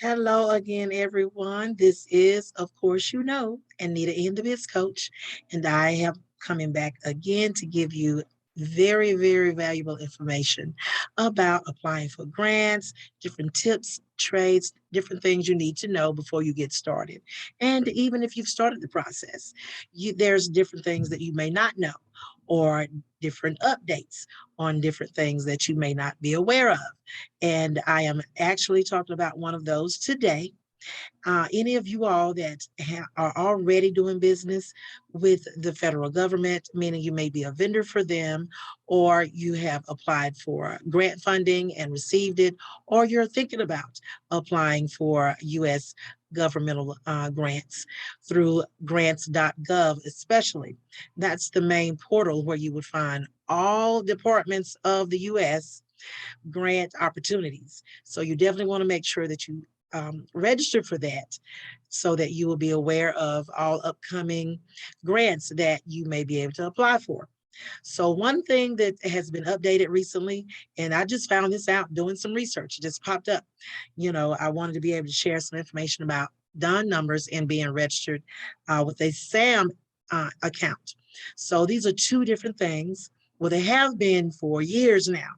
Hello again, everyone. This is, of course, Anita in the Biz Coach, and I am coming back again to give you very, very valuable information about applying for grants, different tips, trades, different things you need to know before you get started. And even if you've started the process, there's different things that you may not know or different updates on different things that you may not be aware of. And I am actually talking about one of those today. Any of you all that are already doing business with the federal government, meaning you may be a vendor for them, or you have applied for grant funding and received it, or you're thinking about applying for U.S. governmental grants through GRANTS.GOV, especially. That's the main portal where you would find all departments of the U.S. grant opportunities. So you definitely want to make sure that you register for that so that you will be aware of all upcoming grants that you may be able to apply for. So one thing that has been updated recently, and I just found this out doing some research, it just popped up. I wanted to be able to share some information about DUN numbers and being registered with a SAM account. So these are two different things. Well, they have been for years now,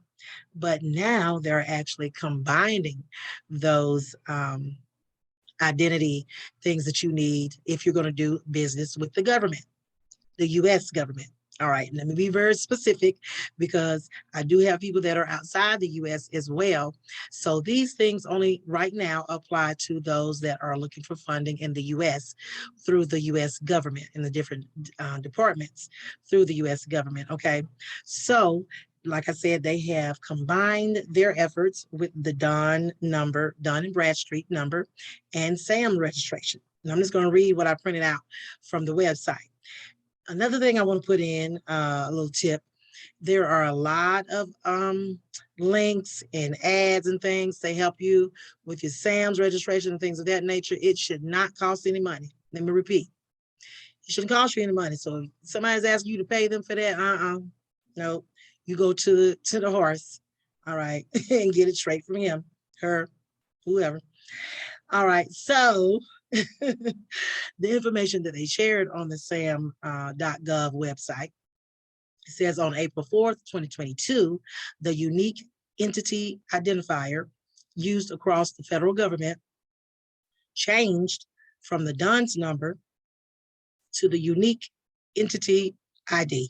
but now they're actually combining those identity things that you need if you're going to do business with the government, the U.S. government. All right, let me be very specific because I do have people that are outside the U.S. as well. So these things only right now apply to those that are looking for funding in the U.S. through the U.S. government in the different departments through the U.S. government. Okay, so like I said, they have combined their efforts with the DUN number, DUN and Bradstreet number, and SAM registration. And I'm just going to read what I printed out from the website. Another thing I want to put in a little tip. There are a lot of links and ads and things to help you with your SAM's registration and things of that nature. It should not cost any money. Let me repeat. It shouldn't cost you any money. So if somebody's asking you to pay them for that, no. You go to the horse, all right, and get it straight from him, her, whoever. All right, so the information that they shared on the SAM.gov website, it says on April 4th, 2022, the unique entity identifier used across the federal government changed from the DUNS number to the unique entity ID.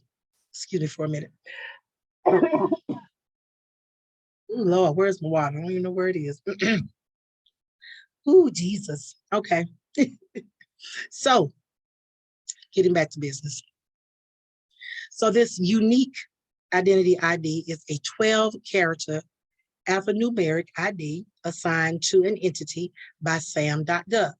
Excuse me for a minute. Ooh, Lord, where's my water? I don't even know where it is. Ooh, Jesus. Okay. So, getting back to business. So this unique identity ID is a 12-character alphanumeric ID assigned to an entity by SAM.gov.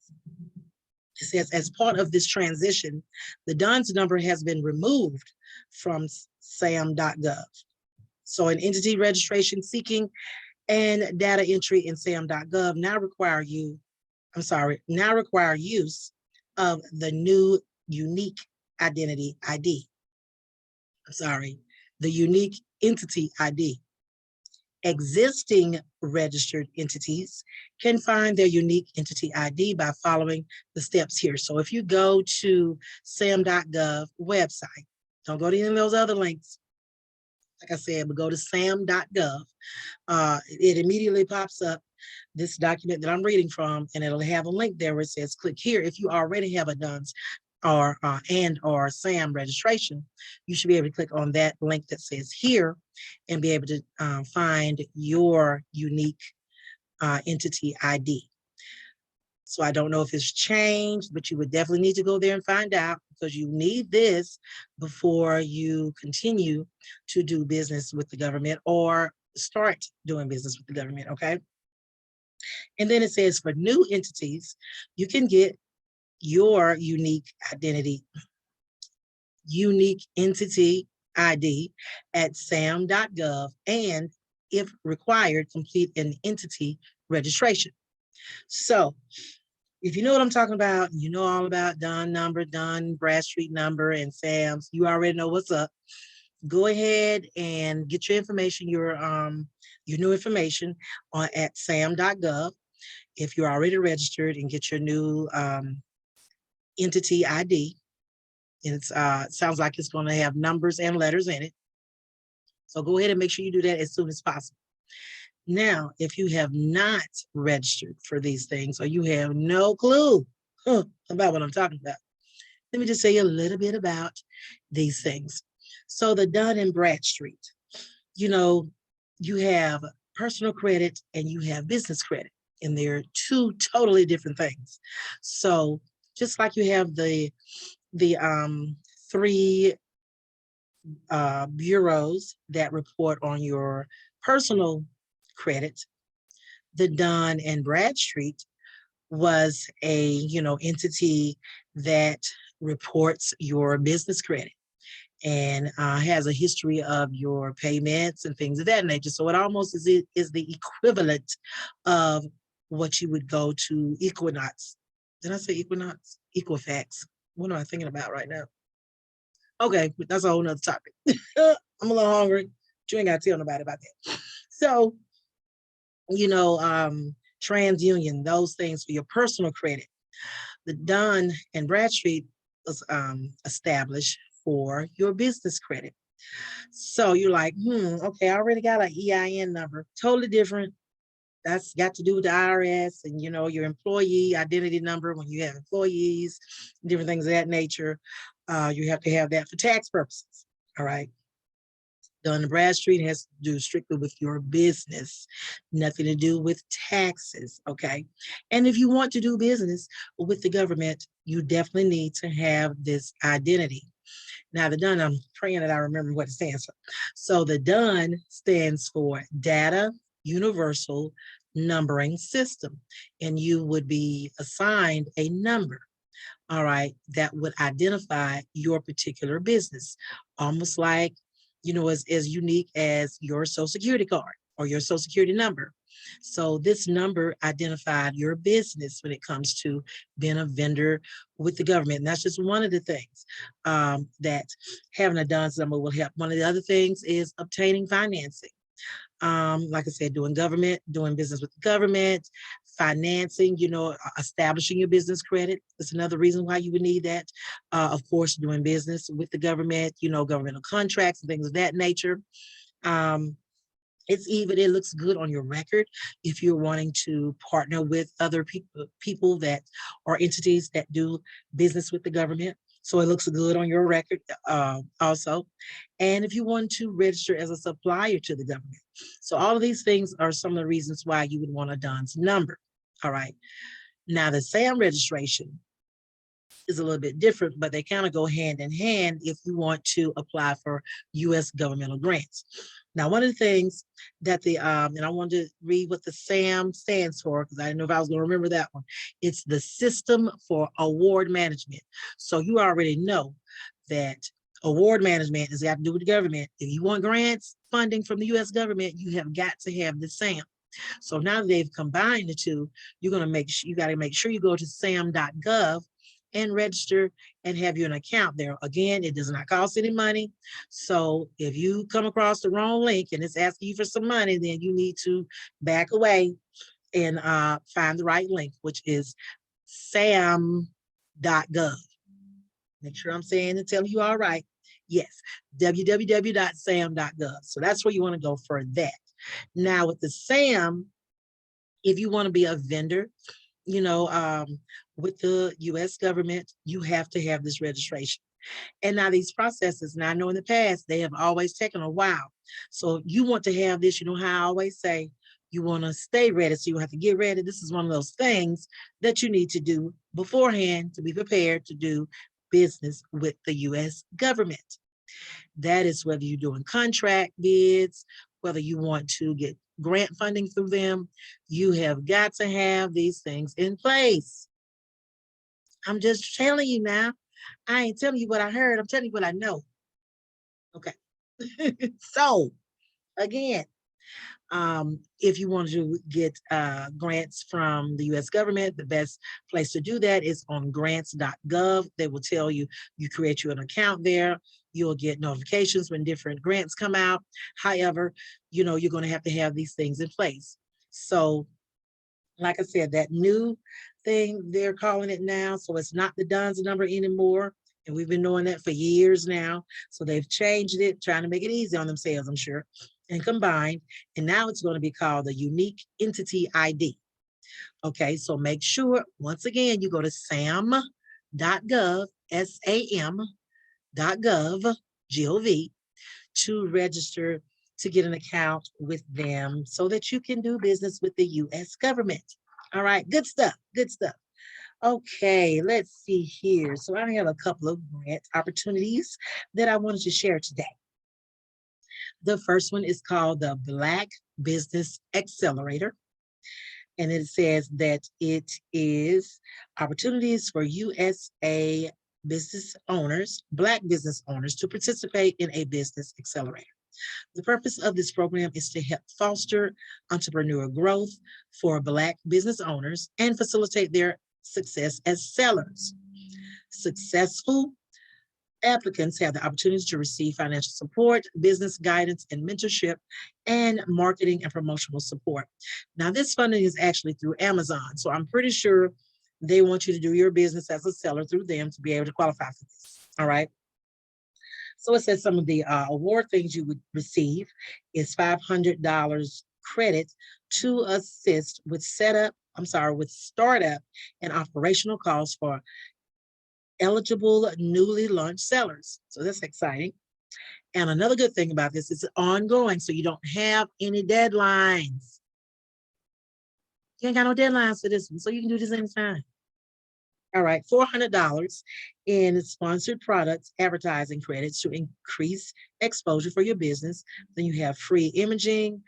It says, as part of this transition, the DUNS number has been removed from SAM.gov. So an entity registration seeking and data entry in SAM.gov now require use of the new unique identity ID. The unique entity ID. Existing registered entities can find their unique entity ID by following the steps here. So if you go to SAM.gov website, don't go to any of those other links. Like I said, but go to SAM.gov. It immediately pops up this document that I'm reading from, and it'll have a link there where it says click here. If you already have a DUNS or SAM registration, you should be able to click on that link that says here and be able to find your unique entity ID. So I don't know if it's changed, but you would definitely need to go there and find out because you need this before you continue to do business with the government or start doing business with the government, okay? And then it says for new entities, you can get your unique entity ID at SAM.gov and, if required, complete an entity registration. So if you know what I'm talking about, you know all about DUN number, DUN, Bradstreet number, and SAM's, you already know what's up. Go ahead and get your information, your new information at SAM.gov. if you're already registered, and get your new entity ID. And it sounds like it's going to have numbers and letters in it. So go ahead and make sure you do that as soon as possible. Now, if you have not registered for these things, or you have no clue about what I'm talking about, let me just say a little bit about these things. So the Dun and Bradstreet, you know, you have personal credit and you have business credit, and they're two totally different things. So just like you have the three bureaus that report on your personal credit, the Dun and Bradstreet was a entity that reports your business credit, and has a history of your payments and things of that nature. So it almost is the equivalent of what you would go to Equinox. Did I say Equinox? Equifax. What am I thinking about right now? Okay, that's a whole nother topic. I'm a little hungry, but you ain't got to tell nobody about that. So, TransUnion, those things for your personal credit. The Dun and Bradstreet was established for your business credit. So you're like, okay, I already got an EIN number, totally different. That's got to do with the IRS and, your employee identity number when you have employees, different things of that nature. You have to have that for tax purposes. All right. Dun and Bradstreet has to do strictly with your business, nothing to do with taxes, okay? And if you want to do business with the government, you definitely need to have this identity. Now, the DUN, I'm praying that I remember what it stands for. So the DUN stands for Data Universal Numbering System, and you would be assigned a number, all right, that would identify your particular business, almost like, as unique as your social security card or your social security number. So this number identified your business when it comes to being a vendor with the government. And that's just one of the things that having a DUNS number will help. One of the other things is obtaining financing. Like I said, doing business with the government, financing, establishing your business credit. That's another reason why you would need that. Of course, doing business with the government, governmental contracts and things of that nature. It looks good on your record if you're wanting to partner with other people that are entities that do business with the government. So it looks good on your record also. And if you want to register as a supplier to the government. So all of these things are some of the reasons why you would want a DUNS number. All right. Now the SAM registration is a little bit different, but they kind of go hand in hand if you want to apply for U.S. governmental grants. Now, one of the things that and I wanted to read what the SAM stands for, because I didn't know if I was going to remember that one. It's the System for Award Management. So you already know that award management has got to do with the government. If you want grants funding from the U.S. government, you have got to have the SAM. So now that they've combined the two, you got to make sure you go to sam.gov and register and have you an account there. Again, it does not cost any money. So if you come across the wrong link and it's asking you for some money, then you need to back away and find the right link, which is sam.gov. Make sure I'm saying and telling you all right. Yes, www.sam.gov. So that's where you want to go for that. Now with the SAM, if you want to be a vendor, with the U.S. government, you have to have this registration. And now these processes, now I know in the past, they have always taken a while. So you want to have this, how I always say, you want to stay ready. So you have to get ready. This is one of those things that you need to do beforehand to be prepared to do business with the U.S. government. That is whether you're doing contract bids, whether you want to get grant funding through them, you have got to have these things in place. I'm just telling you now. I ain't telling you what I heard. I'm telling you what I know. Okay. So, again, if you want to get grants from the U.S. government, the best place to do that is on GRANTS.GOV. They will tell you, you create you an account there. You'll get notifications when different grants come out. However, you're going to have these things in place. So Like I said, that new thing they're calling it now. So it's not the DUNS number anymore. And we've been knowing that for years now. So they've changed it, trying to make it easy on themselves, I'm sure, and combined. And now it's going to be called the Unique Entity ID. Okay, so make sure, once again, you go to sam.gov, sam.gov, G-O-V, to register to get an account with them so that you can do business with the U.S. government. All right, good stuff, good stuff. Okay, let's see here. So I have a couple of grant opportunities that I wanted to share today. The first one is called the Black Business Accelerator. And it says that it is opportunities for USA business owners, Black business owners, to participate in a business accelerator. The purpose of this program is to help foster entrepreneurial growth for Black business owners and facilitate their success as sellers. Successful applicants have the opportunity to receive financial support, business guidance and mentorship, and marketing and promotional support. Now, this funding is actually through Amazon, so I'm pretty sure they want you to do your business as a seller through them to be able to qualify for this. All right. So it says some of the award things you would receive is $500 credit to assist with startup and operational costs for eligible newly launched sellers. So that's exciting. And another good thing about this is it's ongoing, so you don't have any deadlines. You ain't got no deadlines for this one, so you can do this anytime. All right, $400 in sponsored products advertising credits to increase exposure for your business. Then you have free imaging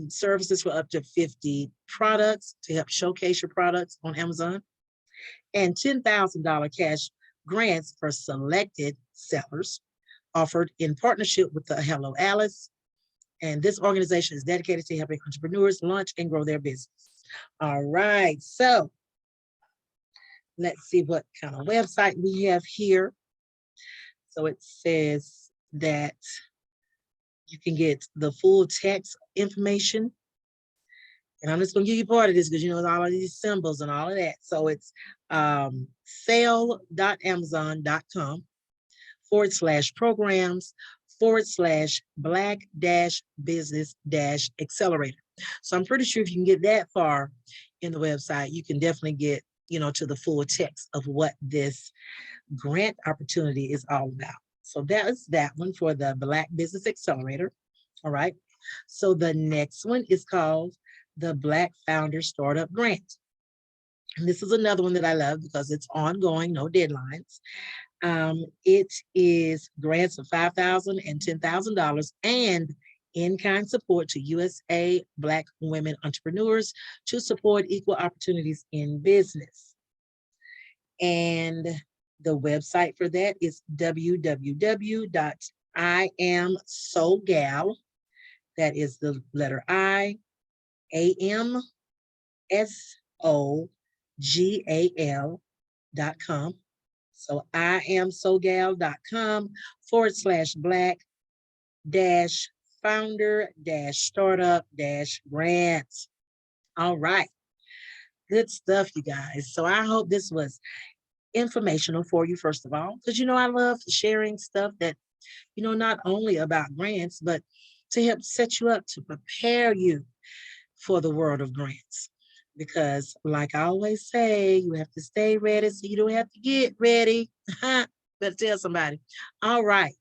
services for up to 50 products to help showcase your products on Amazon, and $10,000 cash grants for selected sellers offered in partnership with the Hello Alice. And this organization is dedicated to helping entrepreneurs launch and grow their business. All right, so let's see what kind of website we have here. So it says that you can get the full text information. And I'm just going to give you part of this because you know all of these symbols and all of that. So it's sale.amazon.com/programs/black-business-accelerator. So I'm pretty sure if you can get that far in the website, you can definitely get, to the full text of what this grant opportunity is all about. So that is that one for the Black Business Accelerator. All right. So the next one is called the Black Founder Startup Grant. And this is another one that I love because it's ongoing, no deadlines. It is grants of $5,000 and $10,000 and in-kind support to USA Black women entrepreneurs to support equal opportunities in business. And the website for that is www.IamSoGal. That is the letter I, AMSOGAL.com. So IamSoGal.com/black-founder-startup-grants. All right. Good stuff, you guys. So I hope this was informational for you, first of all, because I love sharing stuff that, not only about grants, but to help set you up to prepare you for the world of grants. Because like I always say, you have to stay ready so you don't have to get ready. Better tell somebody. All right.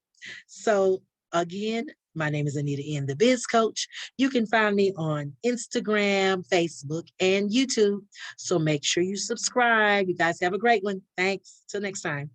So again, my name is Anita N, the Biz Coach. You can find me on Instagram, Facebook, and YouTube. So make sure you subscribe. You guys have a great one. Thanks. Till next time.